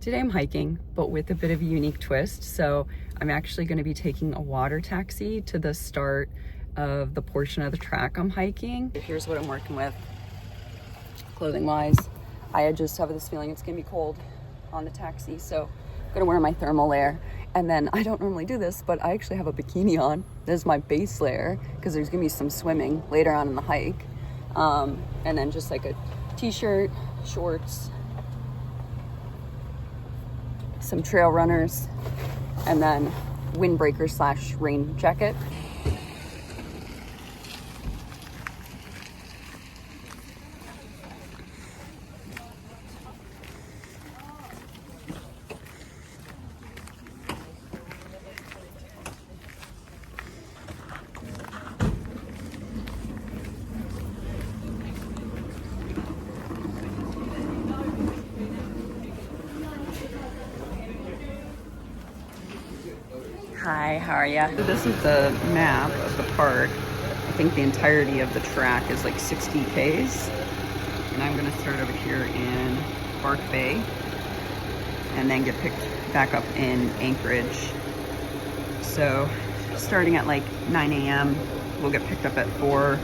Today I'm hiking, but with a bit of a unique twist. So I'm actually going to be taking a water taxi to the start of the portion of the track I'm hiking. Here's what I'm working with, clothing wise. I just have this feeling it's going to be cold on the taxi, so I'm going to wear my thermal layer. And then I don't normally do this, but I actually have a bikini on. This is my base layer because there's going to be some swimming later on in the hike. And then just like a t-shirt, shorts, some trail runners, and then windbreaker slash rain jacket. Hi, how are ya? So this is the map of the park. I think the entirety of the track is like 60 Ks. And I'm gonna start over here in Bark Bay and then get picked back up in Anchorage. So starting at like 9 a.m., we'll get picked up at 4.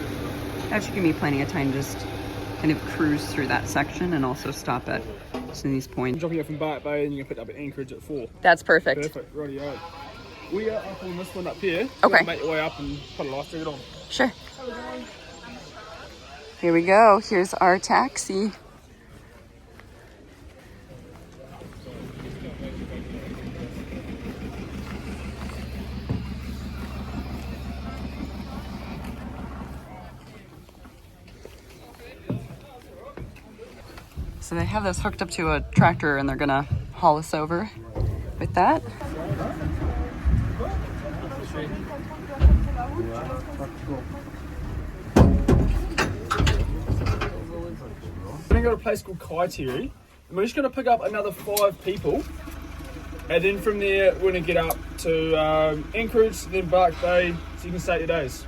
That should give me plenty of time just kind of cruise through that section and also stop at some of these points. I'm dropping you from Bark Bay and you can pick up at Anchorage at 4. That's perfect. Perfect, rightio. We are up on this one up here. Okay. Make your way up and put a life jacket on. Sure. Here we go. Here's our taxi. So they have this hooked up to a tractor and they're gonna haul us over with that. We're gonna go to a place called Kaiteri, and we're just gonna pick up another 5 people, and then from there we're gonna get up to Anchorage, then Bark Bay, so you can stay 2 days.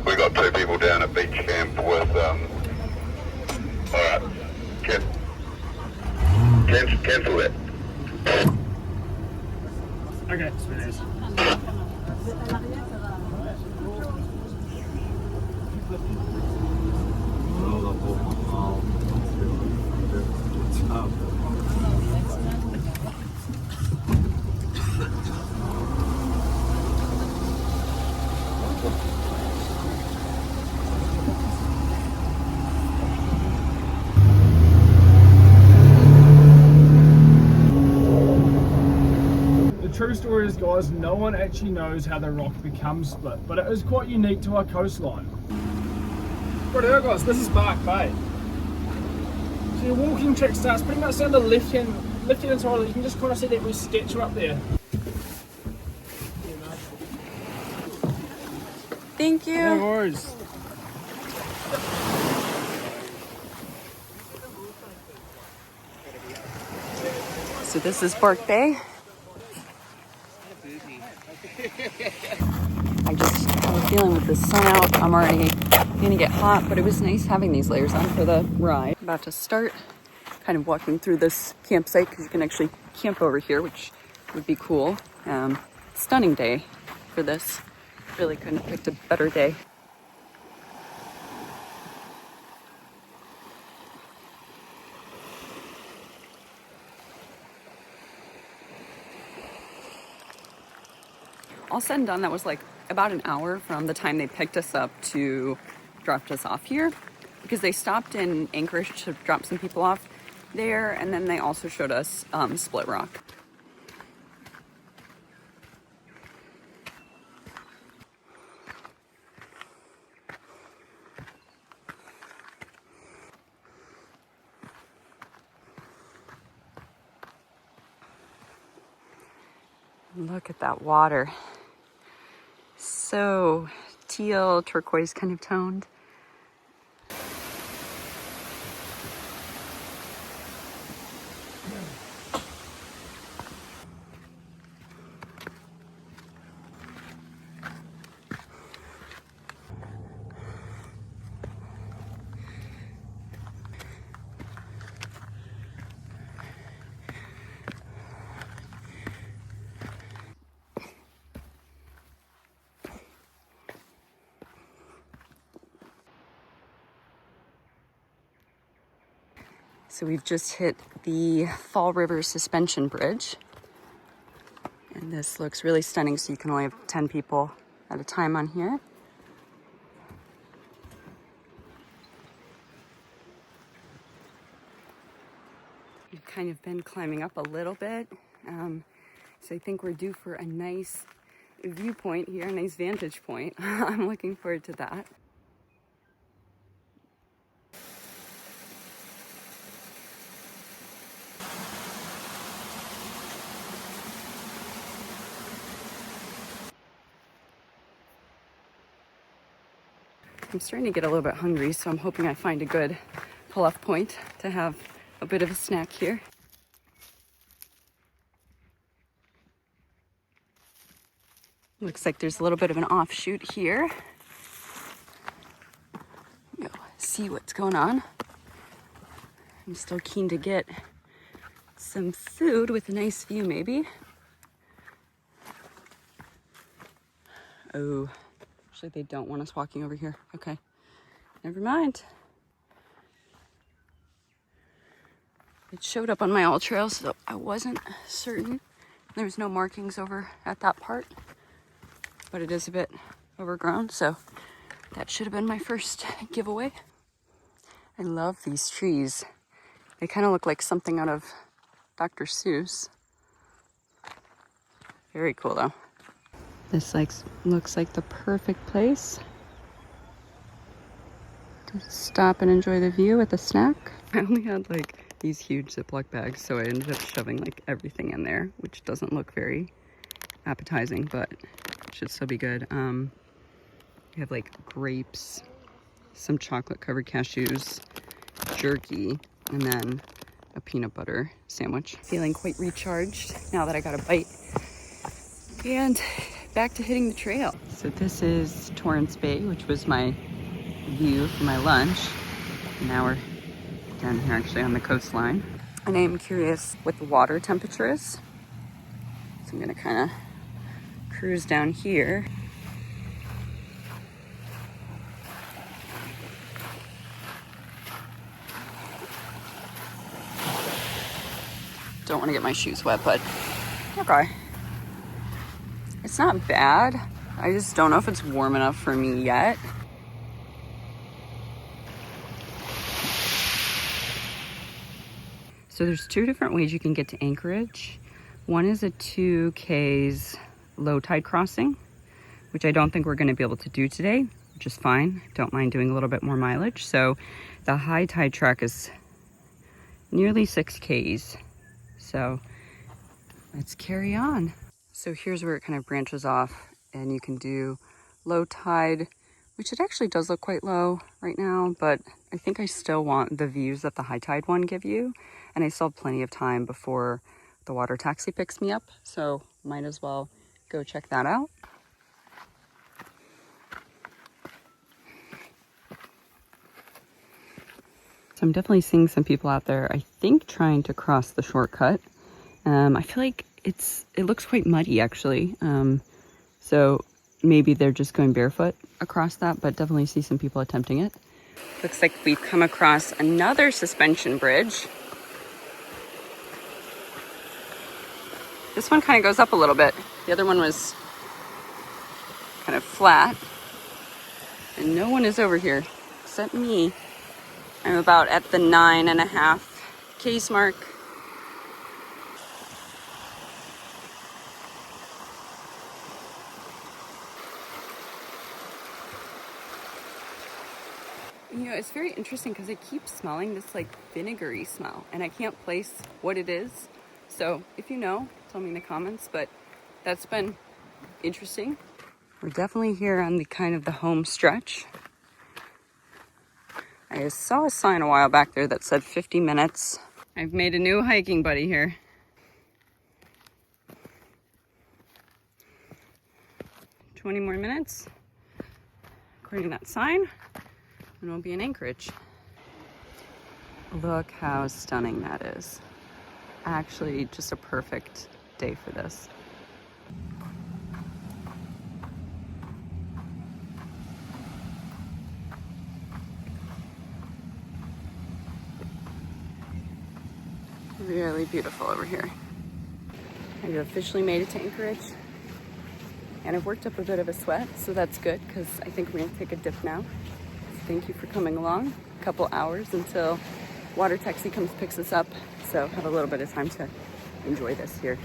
We got 2 people down at beach camp with, alright, cancel that. Okay, sweet as. True story is, guys, no one actually knows how the rock becomes split, but it is quite unique to our coastline. Right here, guys, this is Bark Bay. So your walking track starts pretty much down the left-hand side. You can just kind of see that wee statue up there. Thank you. No worries. So this is Bark Bay. I just have a feeling with the sun out, I'm already gonna get hot, but it was nice having these layers on for the ride. About to start kind of walking through this campsite because you can actually camp over here, which would be cool. Stunning day for this. Really couldn't have picked a better day. All said and done, that was like about an hour from the time they picked us up to dropped us off here, because they stopped in Anchorage to drop some people off there, and then they also showed us Split Rock. Look at that water. So teal, turquoise kind of toned. So we've just hit the Fall River Suspension Bridge. And this looks really stunning, so you can only have 10 people at a time on here. We've kind of been climbing up a little bit. So I think we're due for a nice viewpoint here, a nice vantage point. I'm looking forward to that. I'm starting to get a little bit hungry, so I'm hoping I find a good pull-off point to have a bit of a snack here. Looks like there's a little bit of an offshoot here. Go see what's going on. I'm still keen to get some food with a nice view, maybe. Oh, actually they don't want us walking over here. Okay, never mind. It showed up on my all trail, so I wasn't certain. There was no markings over at that part, but it is a bit overgrown, so that should have been my first giveaway. I love these trees. They kind of look like something out of Dr. Seuss. Very cool though. This looks like the perfect place to stop and enjoy the view with a snack. I only had like these huge Ziploc bags, so I ended up shoving like everything in there, which doesn't look very appetizing, but it should still be good. We have like grapes, some chocolate covered cashews, jerky, and then a peanut butter sandwich. Feeling quite recharged now that I got a bite. And back to hitting the trail. So this is Torrance Bay, which was my view for my lunch. And now we're down here actually on the coastline. And I am curious what the water temperature is. So I'm gonna kind of cruise down here. Don't want to get my shoes wet, but okay. It's not bad. I just don't know if it's warm enough for me yet. So there's two different ways you can get to Anchorage. One is a 2Ks low tide crossing, which I don't think we're going to be able to do today, which is fine. Don't mind doing a little bit more mileage. So the high tide track is nearly 6Ks. So let's carry on. So here's where it kind of branches off, and you can do low tide, which it actually does look quite low right now, but I think I still want the views that the high tide one give you, and I still have plenty of time before the water taxi picks me up, so might as well go check that out. So I'm definitely seeing some people out there, I think, trying to cross the shortcut. I feel like it looks quite muddy actually. So maybe they're just going barefoot across that, but definitely see some people attempting it. Looks like we've come across another suspension bridge. This one kind of goes up a little bit. The other one was kind of flat. And no one is over here except me. I'm about at the 9.5 Ks mark. You know, it's very interesting because I keep smelling this like vinegary smell and I can't place what it is. So if you know, tell me in the comments, but that's been interesting. We're definitely here on the kind of the home stretch. I saw a sign a while back there that said 50 minutes. I've made a new hiking buddy here. 20 more minutes, according to that sign, and we'll be in Anchorage. Look how stunning that is. Actually, just a perfect day for this. Really beautiful over here. I've officially made it to Anchorage, and I've worked up a bit of a sweat, so that's good because I think we're gonna take a dip now. So thank you for coming along. A couple hours until water taxi comes picks us up, so have a little bit of time to enjoy this here.